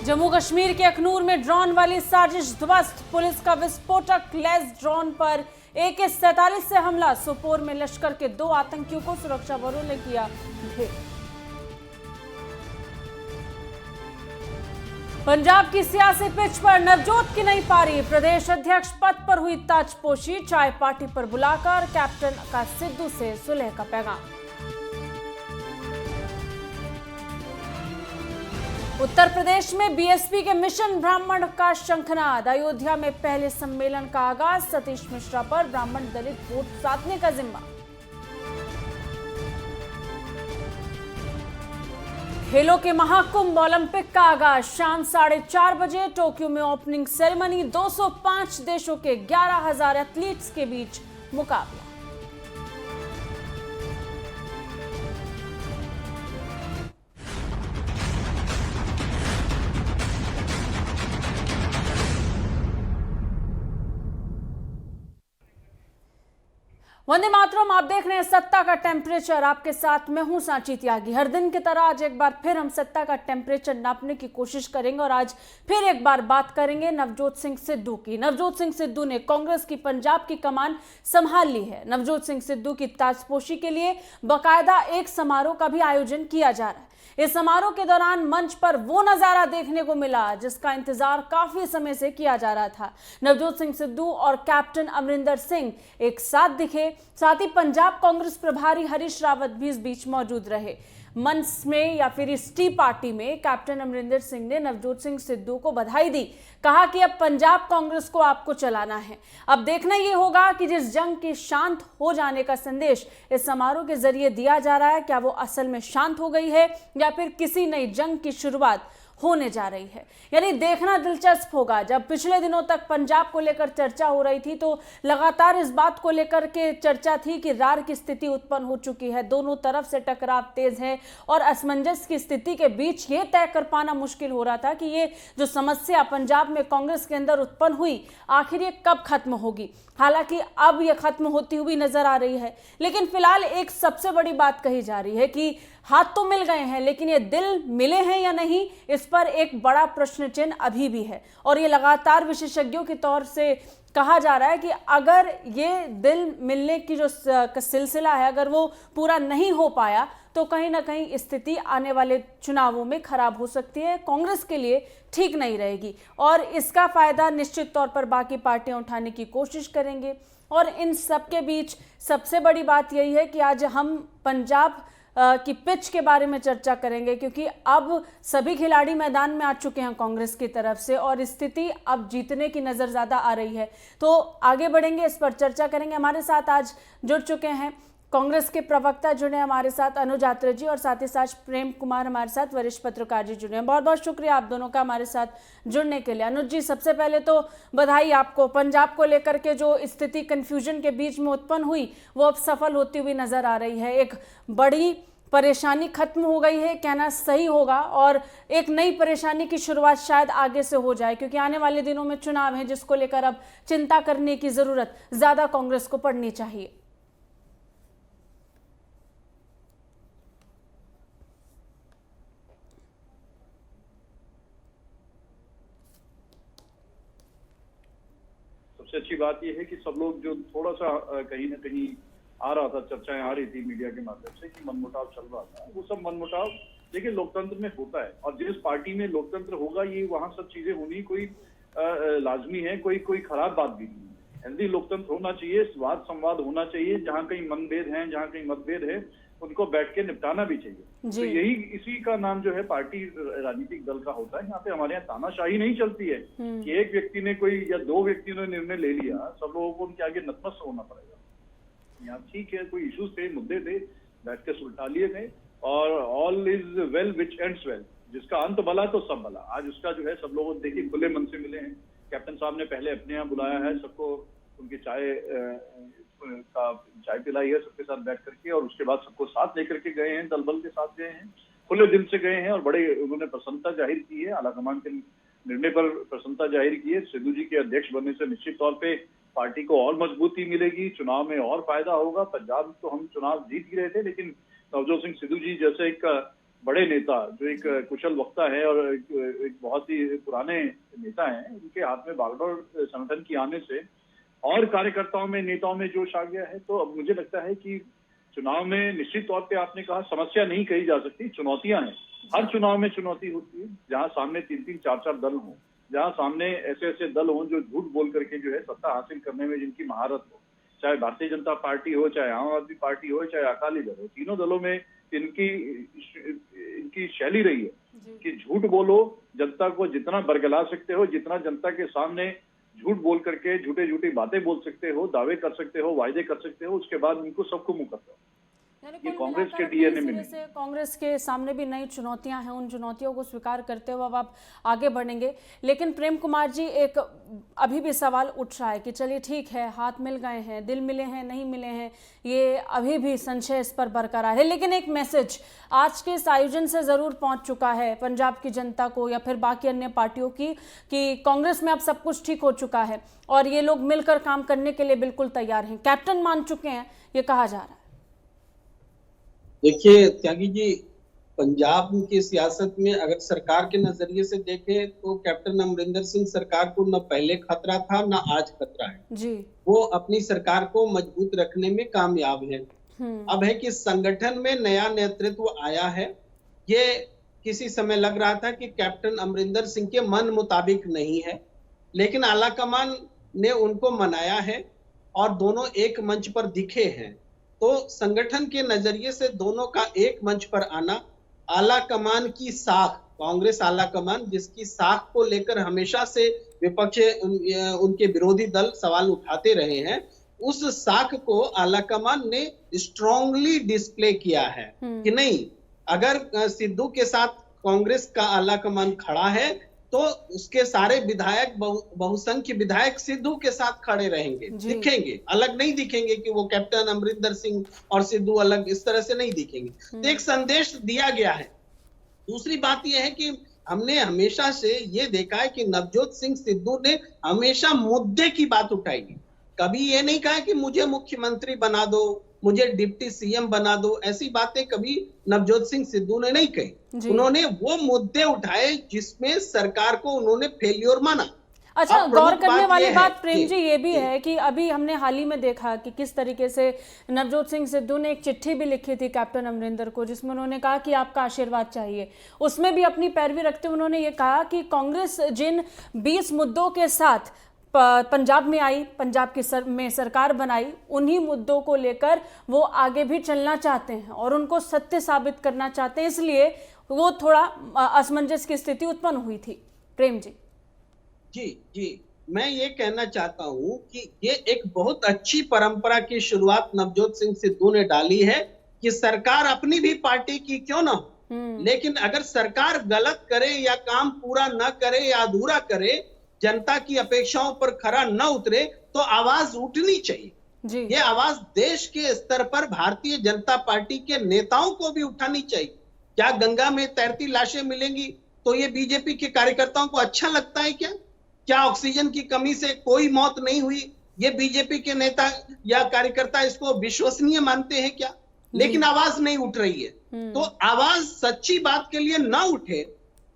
जम्मू कश्मीर के अखनूर में ड्रोन वाली साजिश ध्वस्त। पुलिस का विस्फोटक लैस ड्रोन पर AK-47 से हमला। सोपोर में लश्कर के 2 आतंकियों को सुरक्षा बलों ने किया ढेर। पंजाब की सियासी पिच पर नवजोत की नई पारी। प्रदेश अध्यक्ष पद पर हुई ताजपोशी। चाय पार्टी पर बुलाकर कैप्टन का सिद्धू से सुलह का पैगाम। उत्तर प्रदेश में BSP के मिशन ब्राह्मण का शंखनाद। अयोध्या में पहले सम्मेलन का आगाज। सतीश मिश्रा पर ब्राह्मण दलित वोट साधने का जिम्मा। खेलों के महाकुंभ ओलंपिक का आगाज। शाम 4:30 बजे टोक्यो में ओपनिंग सेरेमनी। 205 देशों के 11,000 एथलीट्स के बीच मुकाबला। वंदे मातरम, आप देख रहे हैं सत्ता का टेम्परेचर। आपके साथ मैं हूं सांची त्यागी। हर दिन की तरह आज एक बार फिर हम सत्ता का टेम्परेचर नापने की कोशिश करेंगे और आज फिर एक बार बात करेंगे नवजोत सिंह सिद्धू की। नवजोत सिंह सिद्धू ने कांग्रेस की पंजाब की कमान संभाल ली है। नवजोत सिंह सिद्धू की ताजपोशी के लिए बाकायदा एक समारोह का भी आयोजन किया जा रहा है। इस समारोह के दौरान मंच पर वो नजारा देखने को मिला जिसका इंतजार काफी समय से किया जा रहा था। नवजोत सिंह सिद्धू और कैप्टन अमरिंदर सिंह एक साथ दिखे। साथ ही पंजाब कांग्रेस प्रभारी हरीश रावत भी इस बीच मौजूद रहे। मंच में या फिर इस टी पार्टी में कैप्टन अमरिंदर सिंह ने नवजोत सिंह सिद्धू को बधाई दी। कहा कि अब पंजाब कांग्रेस को आपको चलाना है। अब देखना यह होगा कि जिस जंग के शांत हो जाने का संदेश इस समारोह के जरिए दिया जा रहा है, क्या वो असल में शांत हो गई है या फिर किसी नई जंग की शुरुआत होने जा रही है। यानी देखना दिलचस्प होगा। जब पिछले दिनों तक पंजाब को लेकर चर्चा हो रही थी तो लगातार इस बात को लेकर के चर्चा थी कि रार की स्थिति उत्पन्न हो चुकी है। दोनों तरफ से टकराव तेज है और असमंजस की स्थिति के बीच ये तय कर पाना मुश्किल हो रहा था कि ये जो समस्या पंजाब में कांग्रेस के अंदर उत्पन्न हुई आखिर ये कब खत्म होगी। हालांकि अब ये खत्म होती हुई नजर आ रही है। लेकिन फिलहाल एक सबसे बड़ी बात कही जा रही है कि हाथ तो मिल गए हैं, लेकिन ये दिल मिले हैं या नहीं, इस पर एक बड़ा प्रश्न चिन्ह अभी भी है। और ये लगातार विशेषज्ञों के तौर से कहा जा रहा है कि अगर ये दिल मिलने की जो सिलसिला है अगर वो पूरा नहीं हो पाया तो कहीं ना कहीं स्थिति आने वाले चुनावों में खराब हो सकती है, कांग्रेस के लिए ठीक नहीं रहेगी और इसका फायदा निश्चित तौर पर बाकी पार्टियां उठाने की कोशिश करेंगे। और इन सब के बीच सबसे बड़ी बात यही है कि आज हम पंजाब की पिच के बारे में चर्चा करेंगे, क्योंकि अब सभी खिलाड़ी मैदान में आ चुके हैं कांग्रेस की तरफ से और स्थिति अब जीतने की नजर ज्यादा आ रही है। तो आगे बढ़ेंगे, इस पर चर्चा करेंगे। हमारे साथ आज जुड़ चुके हैं कांग्रेस के प्रवक्ता जुड़े हमारे साथ अनुज आत्रे जी और साथ ही साथ प्रेम कुमार हमारे साथ वरिष्ठ पत्रकार जी जुड़े हैं। बहुत बहुत शुक्रिया आप दोनों का हमारे साथ जुड़ने के लिए। अनुज जी, सबसे पहले तो बधाई आपको। पंजाब को लेकर के जो स्थिति कंफ्यूजन के बीच में उत्पन्न हुई वो अब सफल होती हुई नजर आ रही है। एक बड़ी परेशानी खत्म हो गई है कहना सही होगा और एक नई परेशानी की शुरुआत शायद आगे से हो जाए, क्योंकि आने वाले दिनों में चुनाव है जिसको लेकर अब चिंता करने की जरूरत ज्यादा कांग्रेस को पड़नी चाहिए। सबसे अच्छी बात यह है कि सब लोग जो थोड़ा सा कहीं ना कहीं आ रहा था, चर्चाएं आ रही थी मीडिया के माध्यम से कि मनमुटाव चल रहा था, वो सब मनमुटाव देखिए लोकतंत्र में होता है और जिस पार्टी में लोकतंत्र होगा ये वहां सब चीजें होनी कोई लाजमी है, कोई खराब बात भी नहीं है। हेल्दी लोकतंत्र होना चाहिए, वाद संवाद होना चाहिए, जहाँ कहीं मनभेद है, जहाँ कहीं मतभेद है उनको बैठ के निपटाना भी चाहिए। तो यही इसी का नाम जो है पार्टी राजनीतिक दल का होता है। यहाँ पे हमारे यहाँ तानाशाही नहीं चलती है कि एक व्यक्ति ने कोई या 2 व्यक्तियों ने निर्णय ले लिया, सब लोगों को उनके आगे नतमस्तक होना पड़ेगा। यहाँ ठीक है, कोई इश्यूज थे, मुद्दे थे, बैठ के सुलझा लिए गए और all is well which ends well, जिसका अंत भला तो सब भला। आज उसका जो है सब लोगों देखिए खुले मन से मिले हैं। कैप्टन साहब ने पहले अपने यहाँ बुलाया है सबको, उनकी चाय पिलाई है सबके साथ बैठ करके और उसके बाद सबको साथ लेकर के गए हैं, दल बल के साथ गए हैं, खुले दिल से गए हैं और बड़े उन्होंने प्रसन्नता जाहिर की है। आलाकमान के निर्णय पर प्रसन्नता जाहिर की है। सिद्धू जी के अध्यक्ष बनने से निश्चित तौर पे पार्टी को और मजबूती मिलेगी, चुनाव में और फायदा होगा। पंजाब तो हम चुनाव जीत ही रहे थे, लेकिन नवजोत सिंह सिद्धू जी जैसे एक बड़े बड़े नेता जो एक कुशल वक्ता है और एक बहुत ही पुराने नेता हैं, उनके हाथ में बागडोर संगठन की आने से और कार्यकर्ताओं में, नेताओं में जोश आ गया है। तो अब मुझे लगता है कि चुनाव में निश्चित तौर पे आपने कहा समस्या नहीं कही जा सकती, चुनौतियां हैं। हर चुनाव में चुनौती होती है, जहां सामने 3-3, 4-4 दल हों, जहां सामने ऐसे ऐसे दल हों जो झूठ बोल करके जो है सत्ता हासिल करने में जिनकी महारत हो, चाहे भारतीय जनता पार्टी हो, चाहे आम आदमी पार्टी हो, चाहे अकाली दल हो, तीनों दलों में इनकी शैली रही है कि झूठ बोलो, जनता को जितना बरगला सकते हो, जितना जनता के सामने झूठ बोल करके झूठी बातें बोल सकते हो, दावे कर सकते हो, वायदे कर सकते हो, उसके बाद उनको सबको मुंह करते हो। ये कांग्रेस के डीएनए में नहीं। कांग्रेस के सामने भी नई चुनौतियां हैं, उन चुनौतियों को स्वीकार करते हुए अब आप आगे बढ़ेंगे। लेकिन प्रेम कुमार जी, एक अभी भी सवाल उठ रहा है कि चलिए ठीक है, हाथ मिल गए हैं, दिल मिले हैं, नहीं मिले हैं, ये अभी भी संशय इस पर बरकरार है। लेकिन एक मैसेज आज के इस आयोजन से जरूर पहुंच चुका है पंजाब की जनता को या फिर बाकी अन्य पार्टियों की कि कांग्रेस में अब सब कुछ ठीक हो चुका है और ये लोग मिलकर काम करने के लिए बिल्कुल तैयार हैं, कैप्टन मान चुके हैं, ये कहा जा रहा है। देखिए त्यागी जी, पंजाब की सियासत में अगर सरकार के नजरिए से देखें तो कैप्टन अमरिंदर सिंह सरकार को न पहले खतरा था न आज खतरा है जी। वो अपनी सरकार को मजबूत रखने में कामयाब है। अब है कि संगठन में नया नेतृत्व आया है। ये किसी समय लग रहा था कि कैप्टन अमरिंदर सिंह के मन मुताबिक नहीं है, लेकिन आलाकमान ने उनको मनाया है और दोनों एक मंच पर दिखे हैं। तो संगठन के नजरिए से दोनों का एक मंच पर आना, आला कमान की साख, कांग्रेस आला कमान जिसकी साख को लेकर हमेशा से विपक्ष उनके विरोधी दल सवाल उठाते रहे हैं, उस साख को आला कमान ने स्ट्रांगली डिस्प्ले किया है कि नहीं, अगर सिद्धू के साथ कांग्रेस का आला कमान खड़ा है तो उसके सारे विधायक, बहुसंख्य विधायक सिद्धू के साथ खड़े रहेंगे, दिखेंगे, अलग नहीं दिखेंगे कि वो कैप्टन अमरिंदर सिंह और सिद्धू अलग इस तरह से नहीं दिखेंगे। तो एक संदेश दिया गया है। दूसरी बात यह है कि हमने हमेशा से ये देखा है कि नवजोत सिंह सिद्धू ने हमेशा मुद्दे की बात उठाई, कभी ये नहीं कहा कि मुझे मुख्यमंत्री बना दो, मुझे डिप्टी सीएम बना दो, ऐसी बातें कभी नवजोत सिंह सिद्धू ने नहीं कही। उन्होंने वो मुद्दे उठाए जिसमें सरकार को उन्होंने फेल्योर माना। अच्छा, गौर करने वाली बात प्रेम जी ये भी है कि अभी हमने हाल ही में देखा कि किस तरीके से नवजोत सिंह सिद्धू ने एक चिट्ठी भी लिखी थी कैप्टन अमरिंदर को, जिसमें उन्होंने कहा कि आपका आशीर्वाद चाहिए। उसमें भी अपनी पैरवी रखते हुए उन्होंने ये कहा कि कांग्रेस जिन 20 मुद्दों के साथ पंजाब में आई, पंजाब की में सरकार बनाई, उन्हीं मुद्दों को लेकर वो आगे भी चलना चाहते हैं और उनको सत्य साबित करना चाहते हैं, इसलिए वो थोड़ा असमंजस की स्थिति उत्पन्न हुई थी। प्रेम जी। जी, मैं ये कहना चाहता हूं कि ये एक बहुत अच्छी परंपरा की शुरुआत नवजोत सिंह सिद्धू ने डाली है कि सरकार अपनी भी पार्टी की क्यों ना हो, लेकिन अगर सरकार गलत करे या काम पूरा न करे या अधूरा करे, जनता की अपेक्षाओं पर खरा न उतरे, तो आवाज उठनी चाहिए। ये आवाज देश के स्तर पर भारतीय जनता पार्टी के नेताओं को भी उठानी चाहिए। क्या गंगा में तैरती लाशें मिलेंगी तो ये बीजेपी के कार्यकर्ताओं को अच्छा लगता है क्या? क्या ऑक्सीजन की कमी से कोई मौत नहीं हुई, ये बीजेपी के नेता या कार्यकर्ता इसको विश्वसनीय मानते हैं क्या? लेकिन आवाज नहीं उठ रही है। तो आवाज सच्ची बात के लिए ना उठे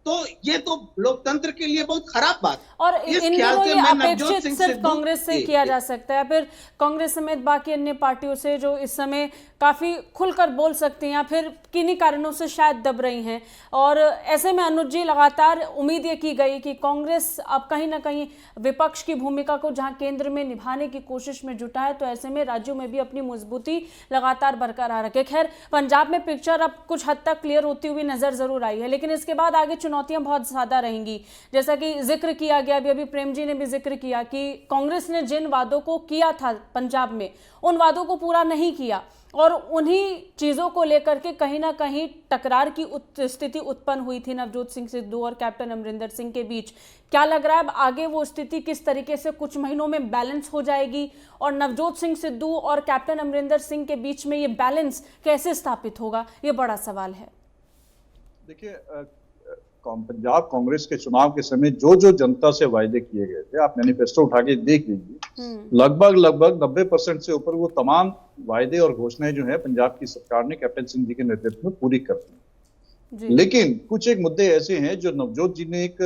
तो ये तो लोकतंत्र के लिए बहुत खराब बात। और इन दिनों ये अपेक्षित सिर्फ कांग्रेस से किया जा सकता है, फिर कांग्रेस समेत बाकी अन्य पार्टियों से जो इस समय काफी खुलकर बोल सकती हैं या फिर किन्हीं कारणों से शायद दब रही हैं। और ऐसे में अनुज जी, लगातार उम्मीद ये की गई कि कांग्रेस अब कहीं ना कहीं विपक्ष की भूमिका को जहां केंद्र में निभाने की कोशिश में जुटा है, तो ऐसे में राज्यों में भी अपनी मजबूती लगातार बरकरार रखे। खैर, पंजाब में पिक्चर अब कुछ हद तक क्लियर होती हुई नजर जरूर आई है, लेकिन इसके बाद आगे चुनौतियां बहुत ज्यादा रहेंगी। जैसा कि जिक्र किया गया, अभी प्रेम जी ने भी जिक्र किया कि कांग्रेस ने जिन वादों को किया था पंजाब में, उन वादों को पूरा नहीं किया और उन्हीं चीजों को लेकर के कहीं ना कहीं टकरार की स्थिति उत्पन्न हुई थी नवजोत सिंह सिद्धू और कैप्टन अमरिंदर सिंह के बीच। क्या लग रहा है अब आगे वो स्थिति किस तरीके से कुछ महीनों में बैलेंस हो जाएगी और नवजोत सिंह सिद्धू और कैप्टन अमरिंदर सिंह के बीच में ये बैलेंस कैसे स्थापित होगा, ये बड़ा सवाल है। देखिए, पंजाब कांग्रेस के चुनाव के समय जो जो जनता से वायदे किए गए थे, आप मैनिफेस्टो उठा के देख लीजिए, लगभग 90% से ऊपर वो तमाम वायदे और घोषणाएं जो है पंजाब की सरकार ने कैप्टन सिंह जी के नेतृत्व में पूरी कर दी। लेकिन कुछ एक मुद्दे ऐसे हैं जो नवजोत जी ने एक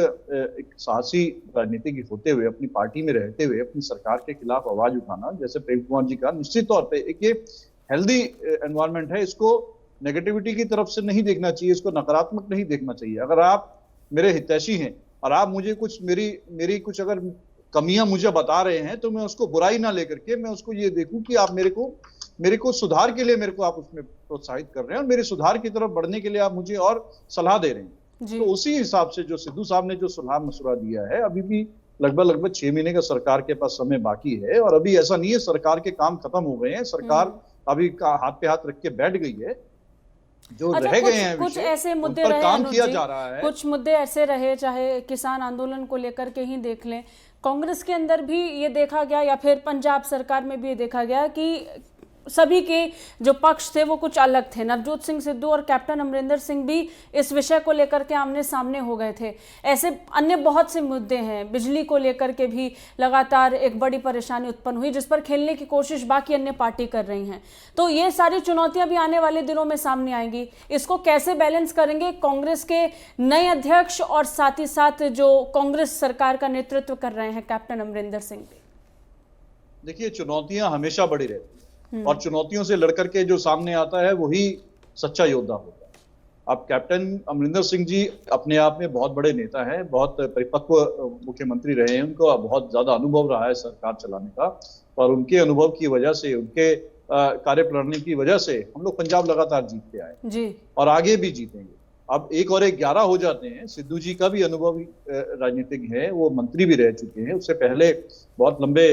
साहसी राजनीतिक होते हुए, अपनी पार्टी में रहते हुए अपनी सरकार के खिलाफ आवाज उठाना, जैसे प्रेम कुमार जी का, निश्चित तौर पे एक ये हेल्दी एनवायरनमेंट है, इसको नेगेटिविटी की तरफ से नहीं देखना चाहिए, इसको नकारात्मक नहीं देखना चाहिए। अगर आप मेरे हितैषी हैं और आप मुझे कुछ मेरी कुछ अगर कमियां मुझे बता रहे हैं, तो मैं उसको बुराई ना लेकर के मैं उसको ये देखूं कि आप मेरे को सुधार के लिए मेरे को आप उसमें प्रोत्साहित कर रहे हैं और मेरे सुधार की तरफ बढ़ने के लिए आप मुझे और सलाह दे रहे हैं। तो उसी हिसाब से जो सिद्धू साहब ने जो सलाह मशुरा दिया है, अभी भी लगभग 6 महीने का सरकार के पास समय बाकी है और अभी ऐसा नहीं है सरकार के काम खत्म हो गए हैं, सरकार अभी हाथ पे हाथ रख के बैठ गई है। जो रह गए हैं कुछ ऐसे मुद्दे रहे, काम किया जा रहा है, कुछ मुद्दे ऐसे रहे, चाहे किसान आंदोलन को लेकर के ही देख लें, कांग्रेस के अंदर भी ये देखा गया या फिर पंजाब सरकार में भी ये देखा गया कि सभी के जो पक्ष थे वो कुछ अलग थे। नवजोत सिंह सिद्धू और कैप्टन अमरिंदर सिंह भी इस विषय को लेकर के आमने सामने हो गए थे। ऐसे अन्य बहुत से मुद्दे हैं, बिजली को लेकर के भी लगातार एक बड़ी परेशानी उत्पन्न हुई, जिस पर खेलने की कोशिश बाकी अन्य पार्टी कर रही हैं। तो ये सारी चुनौतियां भी आने वाले दिनों में सामने आएंगी। इसको कैसे बैलेंस करेंगे कांग्रेस के नए अध्यक्ष और साथ ही साथ जो कांग्रेस सरकार का नेतृत्व कर रहे हैं कैप्टन अमरिंदर सिंह भी? देखिए, चुनौतियां हमेशा बड़ी रहती है और चुनौतियों से लड़कर के जो सामने आता है वही सच्चा योद्धा होता है। अब कैप्टन अमरिंदर सिंह जी अपने आप में बहुत बड़े नेता हैं, बहुत परिपक्व मुख्यमंत्री रहे हैं, उनको बहुत ज्यादा अनुभव रहा है सरकार चलाने का और उनके अनुभव की वजह से, उनके कार्यप्रणाली की वजह से हम लोग पंजाब लगातार जीतते आए जी और आगे भी जीतेंगे। अब 1 और 1 11 हो जाते हैं। सिद्धू जी का भी अनुभवी राजनीतिक है, वो मंत्री भी रह चुके हैं, उससे पहले बहुत लंबे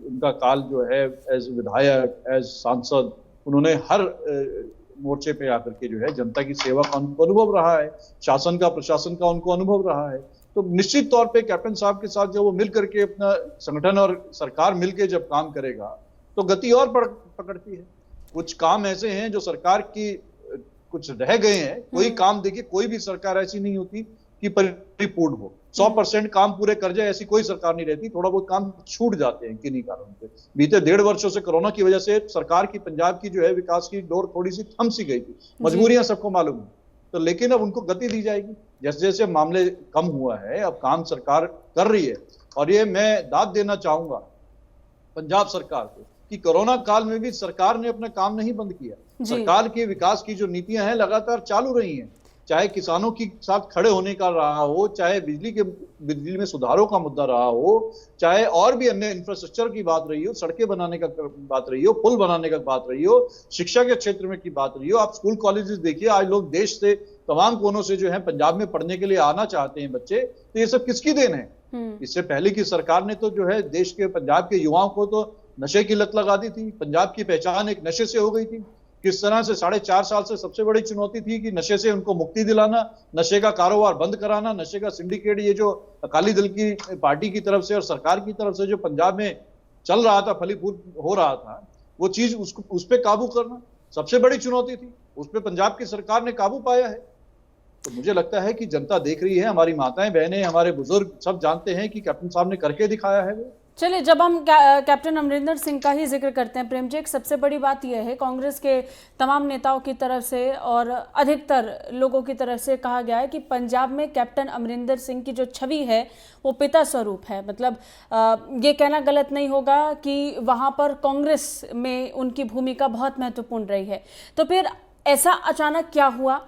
उनका काल जो है एज विधायक, एज सांसद, उन्होंने हर मोर्चे पे आकर के जो है जनता की सेवा का उनको अनुभव रहा है, शासन का, प्रशासन का उनको अनुभव रहा है। तो निश्चित तौर पे कैप्टन साहब के साथ जब वो मिल करके अपना संगठन और सरकार मिलकर जब काम करेगा तो गति और पकड़ती है। कुछ काम ऐसे हैं जो सरकार की कुछ रह गए हैं। कोई काम देखिए, कोई भी सरकार ऐसी नहीं होती कि परिपूर्ण हो, 100% काम पूरे कर जाए, ऐसी कोई सरकार नहीं रहती। थोड़ा बहुत काम छूट जाते हैं किन्हीं कारणों से। बीते 1.5 वर्षों से कोरोना की वजह से सरकार की, पंजाब की जो है विकास की डोर थोड़ी सी थम सी गई थी, मजबूरियां सबको मालूम है। तो लेकिन अब उनको गति दी जाएगी जैसे जैसे मामले कम हुआ है, अब काम सरकार कर रही है। और ये मैं दाद देना चाहूंगा पंजाब सरकार को कि कोरोना काल में भी सरकार ने अपना काम नहीं बंद किया। सरकार के विकास की जो नीतियां हैं लगातार चालू रही हैं, चाहे किसानों के साथ खड़े होने का रहा हो, चाहे बिजली में सुधारों का मुद्दा रहा हो, चाहे और भी अन्य इंफ्रास्ट्रक्चर की बात रही हो, सड़कें बनाने का बात रही हो, पुल बनाने का बात रही हो, शिक्षा के क्षेत्र में की बात रही हो। आप स्कूल कॉलेजेस देखिए, आज लोग देश से तमाम कोनों से जो है पंजाब में पढ़ने के लिए आना चाहते हैं बच्चे। तो ये सब किसकी देन है? इससे पहले की सरकार ने तो जो है देश के, पंजाब के युवाओं को तो नशे की लत लगा दी थी। पंजाब की पहचान एक नशे से हो गई थी। किस तरह से 4.5 साल से सबसे बड़ी चुनौती थी कि नशे से उनको मुक्ति दिलाना, नशे का कारोबार बंद कराना, नशे का सिंडिकेट, ये जो अकाली दल की पार्टी की तरफ से और सरकार की तरफ से जो पंजाब में चल रहा था, फलीभूत हो रहा था, वो चीज उस पर काबू करना सबसे बड़ी चुनौती थी। उस पर पंजाब की सरकार ने काबू पाया है। तो मुझे लगता है कि जनता देख रही है, हमारी माताएं बहनें, हमारे बुजुर्ग सब जानते हैं कि कैप्टन साहब ने करके दिखाया है। वो चलिए, जब हम कैप्टन अमरिंदर सिंह का ही जिक्र करते हैं प्रेम जी, एक सबसे बड़ी बात यह है, कांग्रेस के तमाम नेताओं की तरफ से और अधिकतर लोगों की तरफ से कहा गया है कि पंजाब में कैप्टन अमरिंदर सिंह की जो छवि है वो पिता स्वरूप है। मतलब ये कहना गलत नहीं होगा कि वहाँ पर कांग्रेस में उनकी भूमिका बहुत महत्वपूर्ण रही है। तो फिर ऐसा अचानक क्या हुआ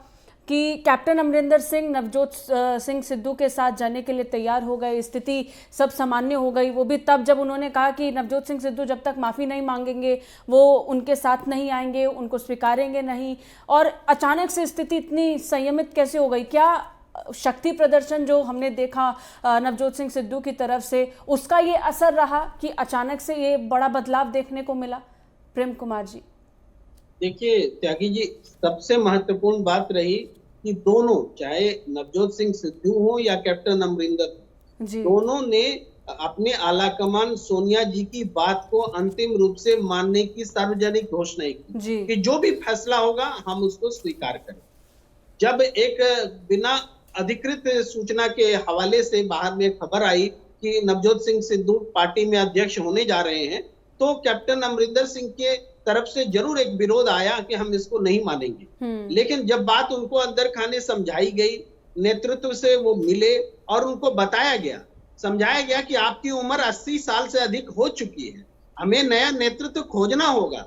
कि कैप्टन अमरिंदर सिंह नवजोत सिंह सिद्धू के साथ जाने के लिए तैयार हो गए, स्थिति सब सामान्य हो गई? वो भी तब जब उन्होंने कहा कि नवजोत सिंह सिद्धू जब तक माफ़ी नहीं मांगेंगे वो उनके साथ नहीं आएंगे, उनको स्वीकारेंगे नहीं। और अचानक से स्थिति इतनी संयमित कैसे हो गई? क्या शक्ति प्रदर्शन जो हमने देखा नवजोत सिंह सिद्धू की तरफ से, उसका ये असर रहा कि अचानक से ये बड़ा बदलाव देखने को मिला? प्रेम कुमार जी। देखिए त्यागी जी, सबसे महत्वपूर्ण बात रही कि दोनों, चाहे नवजोत सिंह सिद्धू हो या कैप्टन अमरिंदर, दोनों ने अपने आलाकमान सोनिया जी की बात को अंतिम रूप से मानने की सार्वजनिक घोषणा की कि जो भी फैसला होगा हम उसको स्वीकार करें। जब एक बिना अधिकृत सूचना के हवाले से बाहर में खबर आई कि नवजोत सिंह सिद्धू पार्टी में अध्यक्ष होने जा रहे हैं, तो कैप्टन अमरिंदर सिंह के तरफ से जरूर एक विरोध आया कि हम इसको नहीं मानेंगे। लेकिन जब बात उनको अंदर खाने समझाई गई, नेतृत्व से वो मिले और उनको बताया गया, समझाया गया कि आपकी उम्र 80 साल से अधिक हो चुकी है, हमें नया नेतृत्व खोजना होगा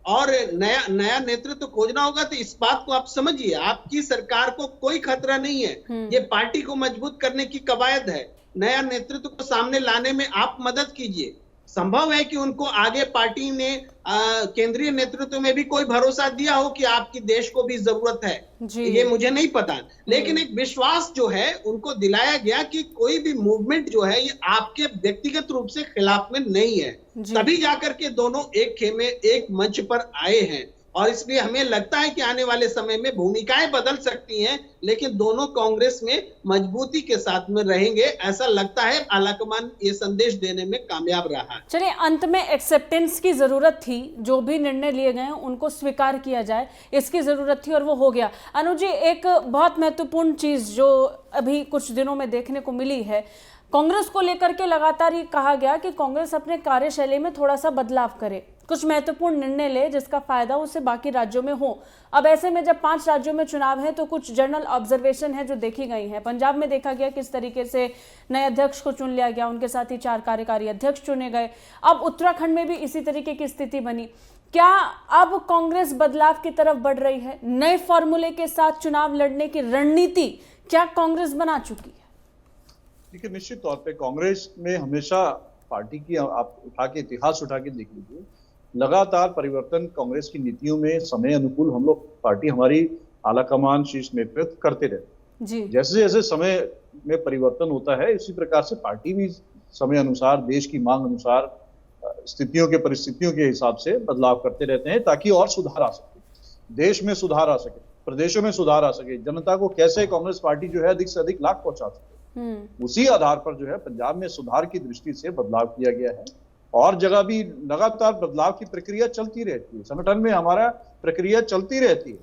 और नया नेतृत्व खोजना होगा। तो इस बात को आप समझिए, आपकी सरकार को कोई खतरा नहीं है, ये पार्टी को मजबूत करने की कवायद है। नया नेतृत्व को सामने लाने में आप मदद कीजिए। संभव है कि उनको आगे पार्टी ने केंद्रीय नेतृत्व में भी कोई भरोसा दिया हो कि आपकी देश को भी जरूरत है, ये मुझे नहीं पता, लेकिन एक विश्वास जो है उनको दिलाया गया कि कोई भी मूवमेंट जो है ये आपके व्यक्तिगत रूप से खिलाफ में नहीं है। तभी जाकर के दोनों एक खेमे एक मंच पर आए हैं और इसलिए हमें लगता है कि आने वाले समय में भूमिकाएं बदल सकती हैं, लेकिन दोनों कांग्रेस में मजबूती के साथ में रहेंगे, ऐसा लगता है। आलाकमान ये संदेश देने में कामयाब रहा है। चलिए, अंत में एक्सेप्टेंस की जरूरत थी, जो भी निर्णय लिए गए हैं उनको स्वीकार किया जाए, इसकी जरूरत थी और वो हो गया। अनुज जी, एक बहुत महत्वपूर्ण चीज जो अभी कुछ दिनों में देखने को मिली है, कांग्रेस को लेकर के लगातार ये कहा गया कि कांग्रेस अपने कार्यशैली में थोड़ा सा बदलाव करे, कुछ महत्वपूर्ण निर्णय ले जिसका फायदा उसे बाकी राज्यों में हो। अब ऐसे में जब 5 राज्यों में चुनाव है तो कुछ जनरल ऑब्जर्वेशन है जो देखी गई है। पंजाब में देखा गया किस तरीके से नए अध्यक्ष को चुन लिया गया, उनके साथ ही 4 कार्यकारी अध्यक्ष चुने गए। अब उत्तराखंड में भी इसी तरीके की स्थिति बनी। क्या अब कांग्रेस बदलाव की तरफ बढ़ रही है? नए फॉर्मूले के साथ चुनाव लड़ने की रणनीति क्या कांग्रेस बना चुकी है? देखिए, निश्चित तौर पे कांग्रेस में हमेशा पार्टी की आप इतिहास उठा के देख लीजिए, लगातार परिवर्तन कांग्रेस की नीतियों में समय अनुकूल हम लोग पार्टी हमारी आलाकमान शीर्ष नेतृत्व करते रहते जी। जैसे जैसे समय में परिवर्तन होता है इसी प्रकार से पार्टी भी समय अनुसार, देश की मांग अनुसार, स्थितियों के परिस्थितियों के हिसाब से बदलाव करते रहते हैं ताकि और सुधार आ सके, देश में सुधार आ सके, प्रदेशों में सुधार आ सके, जनता को कैसे कांग्रेस पार्टी जो है अधिक से अधिक लाभ पहुंचा सके। उसी आधार पर जो है पंजाब में सुधार की दृष्टि से बदलाव किया गया है और जगह भी लगातार बदलाव की प्रक्रिया चलती रहती है। संगठन में हमारा प्रक्रिया चलती रहती है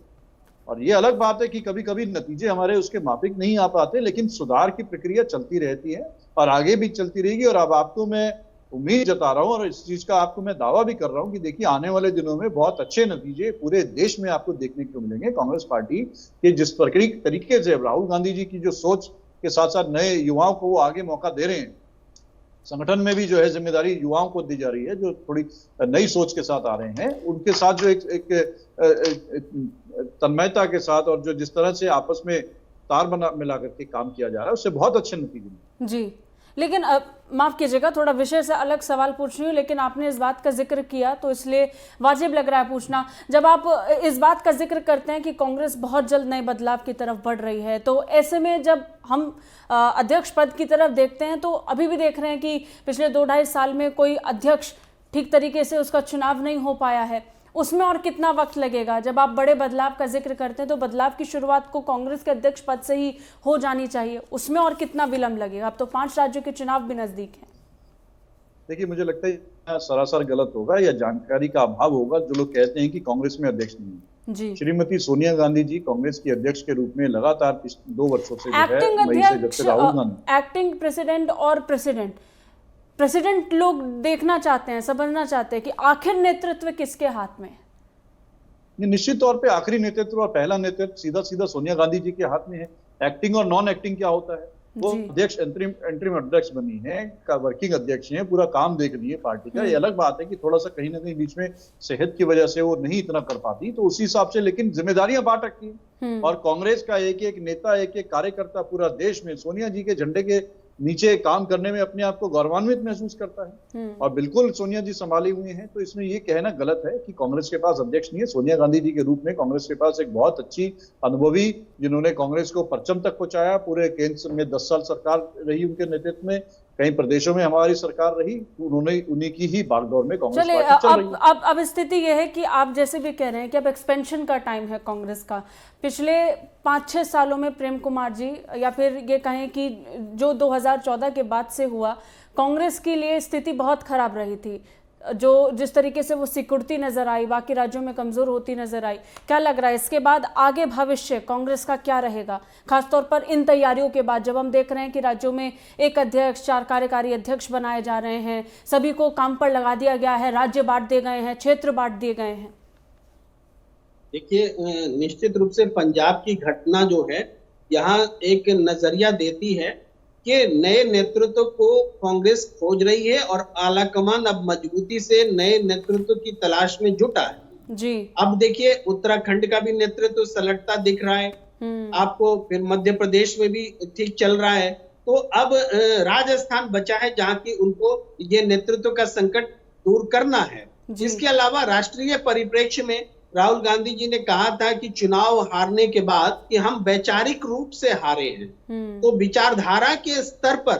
और ये अलग बात है कि कभी कभी नतीजे हमारे उसके माफिक नहीं आ पाते, लेकिन सुधार की प्रक्रिया चलती रहती है और आगे भी चलती रहेगी। और अब आपको मैं उम्मीद जता रहा हूं और इस चीज का आपको मैं दावा भी कर रहा हूं कि देखिए आने वाले दिनों में बहुत अच्छे नतीजे पूरे देश में आपको देखने को मिलेंगे। कांग्रेस पार्टी के जिस तरीके से राहुल गांधी जी की जो सोच के साथ साथ नए युवाओं को वो आगे मौका दे रहे हैं, संगठन में भी जो है जिम्मेदारी युवाओं को दी जा रही है जो थोड़ी नई सोच के साथ आ रहे हैं, उनके साथ जो एक तन्मयता के साथ और जो जिस तरह से आपस में तार मिला करके काम किया जा रहा है उससे बहुत अच्छे नतीजे जी। लेकिन माफ कीजिएगा, थोड़ा विषय से अलग सवाल पूछ रही हूँ, लेकिन आपने इस बात का जिक्र किया तो इसलिए वाजिब लग रहा है पूछना। जब आप इस बात का जिक्र करते हैं कि कांग्रेस बहुत जल्द नए बदलाव की तरफ बढ़ रही है, तो ऐसे में जब हम अध्यक्ष पद की तरफ देखते हैं तो अभी भी देख रहे हैं कि पिछले 2-2.5 साल में कोई अध्यक्ष ठीक तरीके से उसका चुनाव नहीं हो पाया है। उसमें और कितना वक्त लगेगा? जब आप बड़े बदलाव का जिक्र करते हैं तो बदलाव की शुरुआत को कांग्रेस के अध्यक्ष पद से ही हो जानी चाहिए, उसमें और कितना विलंब लगेगा? अब तो 5 राज्यों के चुनाव भी नजदीक हैं। देखिए, मुझे लगता है सरासर गलत होगा या जानकारी का अभाव होगा जो लोग कहते हैं कि कांग्रेस में अध्यक्ष नहीं है जी। श्रीमती सोनिया गांधी जी कांग्रेस की अध्यक्ष के रूप में लगातार 2 वर्षों से एक्टिंग प्रेसिडेंट और प्रेसिडेंट लोग देखना चाहते हैं, समझना चाहते हैं कि आखिर नेतृत्व किसके हाथ में है। निश्चित तौर पे आखिरी नेतृत्व और पहला नेतृत्व सीधा सोनिया गांधी जी के हाथ में है। एक्टिंग और नॉन एक्टिंग क्या होता है? वो अध्यक्ष इंटरिम अध्यक्ष बनी है, वर्किंग अध्यक्ष है, पूरा काम देख रही है पार्टी का। ये अलग बात है कि थोड़ा सा कहीं ना कहीं बीच में सेहत की वजह से वो नहीं इतना कर पाती, तो उसी हिसाब से लेकिन जिम्मेदारियां बांट रखी है और कांग्रेस का एक एक नेता, एक एक कार्यकर्ता पूरा देश में सोनिया जी के झंडे के नीचे काम करने में अपने आप को गौरवान्वित महसूस करता है और बिल्कुल सोनिया जी संभाले हुए हैं। तो इसमें ये कहना गलत है कि कांग्रेस के पास अध्यक्ष नहीं है। सोनिया गांधी जी के रूप में कांग्रेस के पास एक बहुत अच्छी अनुभवी, जिन्होंने कांग्रेस को परचम तक पहुंचाया, पूरे केंद्र में 10 साल सरकार रही उनके नेतृत्व में, कई प्रदेशों में हमारी सरकार रही, उन्हीं की ही बागडोर में कांग्रेस पार्टी चल रही है। अब स्थिति यह है कि आप जैसे भी कह रहे हैं कि अब एक्सपेंशन का टाइम है कांग्रेस का। पिछले 5-6 सालों में प्रेम कुमार जी, या फिर ये कहें कि जो 2014 के बाद से हुआ, कांग्रेस के लिए स्थिति बहुत खराब रही थी। जो जिस तरीके से वो सिकुड़ती नजर आई, बाकी राज्यों में कमजोर होती नजर आई, क्या लग रहा है इसके बाद आगे भविष्य कांग्रेस का क्या रहेगा, खासतौर पर इन तैयारियों के बाद जब हम देख रहे हैं कि राज्यों में एक अध्यक्ष, 4 कार्यकारी अध्यक्ष बनाए जा रहे हैं, सभी को काम पर लगा दिया गया है, राज्य बांट दिए गए हैं, क्षेत्र बांट दिए गए हैं? देखिए, निश्चित रूप से पंजाब की घटना जो है यहाँ एक नजरिया देती है कि नए नेतृत्व को कांग्रेस खोज रही है और आलाकमान अब मजबूती से नए नेतृत्व की तलाश में जुटा है जी। अब देखिए, उत्तराखंड का भी नेतृत्व सलटता दिख रहा है आपको, फिर मध्य प्रदेश में भी ठीक चल रहा है, तो अब राजस्थान बचा है जहाँ की उनको ये नेतृत्व का संकट दूर करना है। इसके अलावा राष्ट्रीय परिप्रेक्ष्य में राहुल गांधी जी ने कहा था कि चुनाव हारने के बाद कि हम वैचारिक रूप से हारे हैं, तो विचारधारा के स्तर पर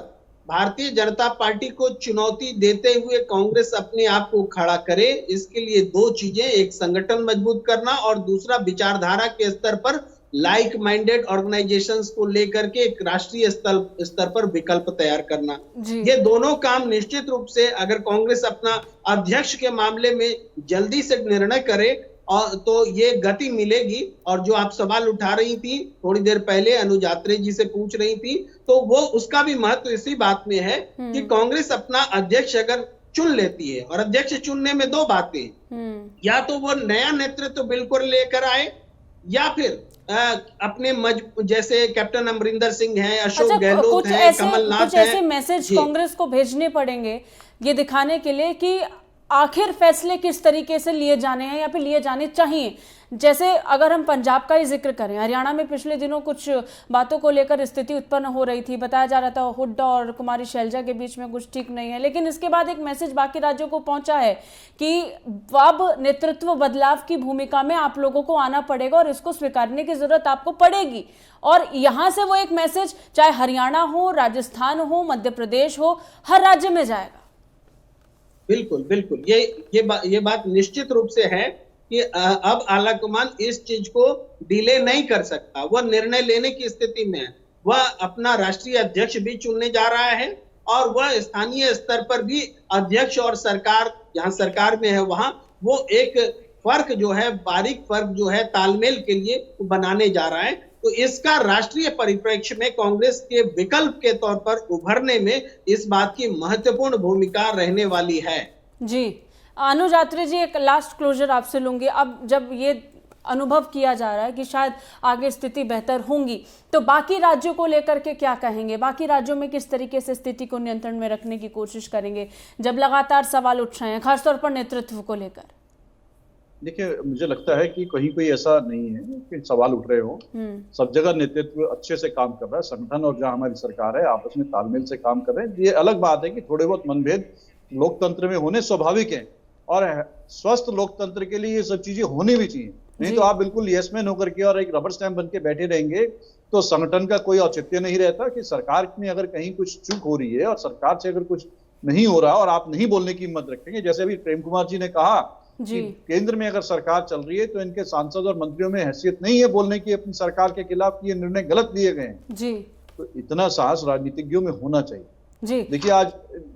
भारतीय जनता पार्टी को चुनौती देते हुए कांग्रेस अपने आप को खड़ा करे। इसके लिए 2 चीजें, एक संगठन मजबूत करना और दूसरा विचारधारा के स्तर पर लाइक माइंडेड ऑर्गेनाइजेशंस को लेकर के एक राष्ट्रीय स्तर पर विकल्प तैयार करना। ये दोनों काम निश्चित रूप से अगर कांग्रेस अपना अध्यक्ष के मामले में जल्दी से निर्णय करे और तो ये गति मिलेगी। और जो आप सवाल उठा रही थी थोड़ी देर पहले, अनुज आत्रे जी से पूछ रही थी, तो वो उसका भी महत्व इसी बात में है कि कांग्रेस अपना अध्यक्ष अगर चुन लेती है, और अध्यक्ष चुनने में 2 बातें, या तो वो नया नेतृत्व बिल्कुल लेकर आए, या फिर अपने जैसे कैप्टन अमरिंदर सिंह हैं, अशोक गहलोत हैं, कमलनाथ हैं, कुछ ऐसे मैसेज कांग्रेस को भेजने पड़ेंगे ये दिखाने के लिए कि आखिर फैसले किस तरीके से लिए जाने हैं या फिर लिए जाने चाहिए। जैसे अगर हम पंजाब का ही जिक्र करें, हरियाणा में पिछले दिनों कुछ बातों को लेकर स्थिति उत्पन्न हो रही थी, बताया जा रहा था हुड्डा और कुमारी शैलजा के बीच में कुछ ठीक नहीं है, लेकिन इसके बाद एक मैसेज बाकी राज्यों को पहुंचा है कि अब नेतृत्व बदलाव की भूमिका में आप लोगों को आना पड़ेगा और इसको स्वीकारने की जरूरत आपको पड़ेगी। और यहां से वो एक मैसेज चाहे हरियाणा हो, राजस्थान हो, मध्य प्रदेश हो, हर राज्य में जाएगा। बिल्कुल बिल्कुल, ये बात निश्चित रूप से है कि अब आलाकमान इस चीज को डिले नहीं कर सकता, वह निर्णय लेने की स्थिति में है। वह अपना राष्ट्रीय अध्यक्ष भी चुनने जा रहा है और वह स्थानीय स्तर पर भी अध्यक्ष और सरकार, जहां सरकार में है वहां वो एक फर्क जो है, बारीक फर्क जो है तालमेल के लिए बनाने जा रहा है। तो इसका राष्ट्रीय परिप्रेक्ष्य में कांग्रेस के विकल्प के तौर पर उभरने में इस बात की महत्वपूर्ण भूमिका रहने वाली है। जी, अनुज आत्रे जी, एक लास्ट क्लोजर आपसे लूंगी। अब जब ये अनुभव किया जा रहा है कि शायद आगे स्थिति बेहतर होंगी, तो बाकी राज्यों को लेकर के क्या कहेंगे? बाकी राज्यों में किस तरीके से स्थिति को नियंत्रण में रखने की कोशिश करेंगे जब लगातार सवाल उठ रहे हैं, खासतौर पर नेतृत्व को लेकर? देखिए, मुझे लगता है कि कहीं कोई ऐसा नहीं है कि सवाल उठ रहे हो। सब जगह नेतृत्व अच्छे से काम कर रहा है, संगठन और जहां हमारी सरकार है आपस में तालमेल से काम कर रहे हैं। ये अलग बात है कि थोड़े बहुत मनभेद लोकतंत्र में होने स्वाभाविक है, और स्वस्थ लोकतंत्र के लिए ये सब चीजें होनी भी चाहिए। नहीं तो आप बिल्कुल यस मैन होकर के और एक रबर स्टैंप बन के बैठे रहेंगे तो संगठन का कोई औचित्य नहीं रहता। कि सरकार में अगर कहीं कुछ चूक हो रही है और सरकार से अगर कुछ नहीं हो रहा और आप नहीं बोलने की हिम्मत रखेंगे, जैसे अभी प्रेम कुमार जी ने कहा कि केंद्र में अगर सरकार चल रही है तो इनके सांसद और मंत्रियों में हैसियत नहीं है बोलने की अपनी सरकार के खिलाफ कि ये निर्णय गलत लिए गए हैं जी, तो इतना साहस राजनीतिज्ञों में होना चाहिए जी। देखिए, आज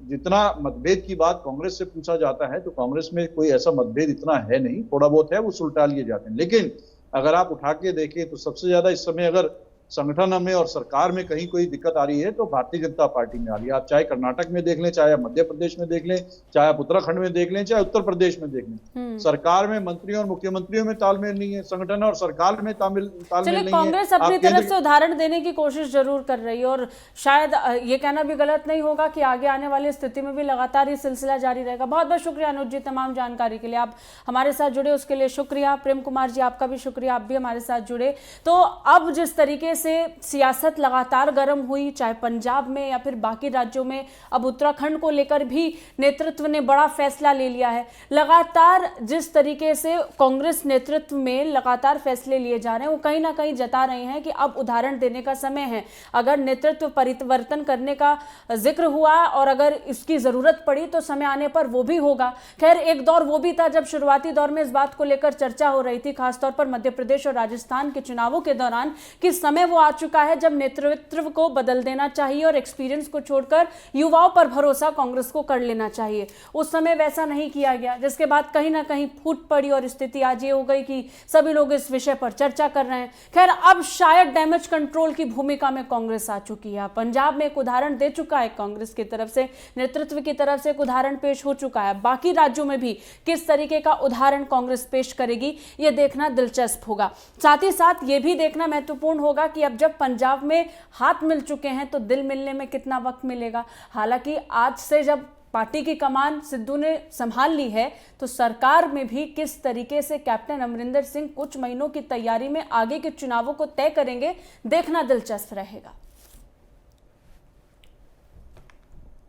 जितना मतभेद की बात कांग्रेस से पूछा जाता है तो कांग्रेस में कोई ऐसा मतभेद इतना है नहीं, थोड़ा बहुत है, वो सुलटा लिए जाते हैं। लेकिन अगर आप उठा के देखें तो सबसे ज्यादा इस समय अगर संगठन में और सरकार में कहीं कोई दिक्कत आ रही है तो भारतीय जनता पार्टी में आ रही है। आप चाहे कर्नाटक में देख लें, चाहे आप मध्य प्रदेश में देख लें, चाहे आप उत्तराखंड में देख लें, चाहे उत्तर प्रदेश में देख लें, सरकार में मंत्रियों और मुख्यमंत्रियों में तालमेल नहीं है, संगठन और सरकार में तालमेल नहीं है। कांग्रेस अपनी तरफ से उदाहरण देने की कोशिश जरूर कर रही है और शायद ये कहना भी गलत नहीं होगा कि आगे आने वाली स्थिति में भी लगातार ये सिलसिला जारी रहेगा। बहुत बहुत शुक्रिया अनुज जी, तमाम जानकारी के लिए। आप हमारे साथ जुड़े उसके लिए शुक्रिया। प्रेम कुमार जी, आपका भी शुक्रिया, आप भी हमारे साथ जुड़े। तो अब जिस तरीके से सियासत लगातार गर्म हुई, चाहे पंजाब में या फिर बाकी राज्यों में, अब उत्तराखंड को लेकर भी नेतृत्व ने बड़ा फैसला ले लिया है। लगातार जिस तरीके से कांग्रेस नेतृत्व में लगातार फैसले लिए जा रहे हैं वो कहीं ना कहीं जता रहे हैं कि अब उदाहरण देने का समय है। अगर नेतृत्व परिवर्तन करने का जिक्र हुआ और अगर इसकी जरूरत पड़ी तो समय आने पर वो भी होगा। खैर, एक दौर वो भी था जब शुरुआती दौर में इस बात को लेकर चर्चा हो रही थी, खासतौर पर मध्य प्रदेश और राजस्थान के चुनावों के दौरान, कि समय वो आ चुका है जब नेतृत्व को बदल देना चाहिए और एक्सपीरियंस को छोड़कर युवाओं पर भरोसा कांग्रेस को कर लेना चाहिए। उस समय वैसा नहीं किया गया, जिसके बाद कहीं ना कहीं फूट पड़ी और स्थिति आज ये हो गई कि सभी लोग इस विषय पर चर्चा कर रहे हैं। खैर, अब शायद डैमेज कंट्रोल की भूमिका में कांग्रेस आ चुकी है। पंजाब में एक उदाहरण दे चुका है कांग्रेस की तरफ से, नेतृत्व की तरफ से एक उदाहरण पेश हो चुका है। बाकी राज्यों में भी किस तरीके का उदाहरण कांग्रेस पेश करेगी, ये देखना दिलचस्प होगा। साथ ही साथ ये भी देखना महत्वपूर्ण होगा कि अब जब पंजाब में हाथ मिल चुके हैं तो दिल मिलने में कितना वक्त मिलेगा। हालांकि आज से जब पार्टी की कमान सिद्धू ने संभाल ली है तो सरकार में भी किस तरीके से कैप्टन अमरिंदर सिंह कुछ महीनों की तैयारी में आगे के चुनावों को तय करेंगे, देखना दिलचस्प रहेगा।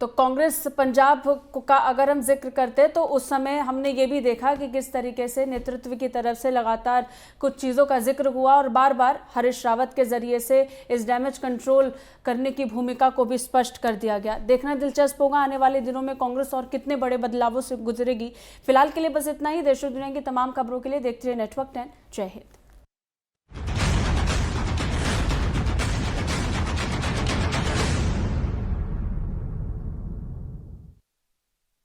तो कांग्रेस पंजाब का अगर हम जिक्र करते तो उस समय हमने ये भी देखा कि किस तरीके से नेतृत्व की तरफ से लगातार कुछ चीज़ों का जिक्र हुआ और बार बार हरीश रावत के जरिए से इस डैमेज कंट्रोल करने की भूमिका को भी स्पष्ट कर दिया गया। देखना दिलचस्प होगा आने वाले दिनों में कांग्रेस और कितने बड़े बदलावों से गुजरेगी। फिलहाल के लिए बस इतना ही। देश और दुनिया की तमाम खबरों के लिए देखते रहिए नेटवर्क 10। जय हिंद।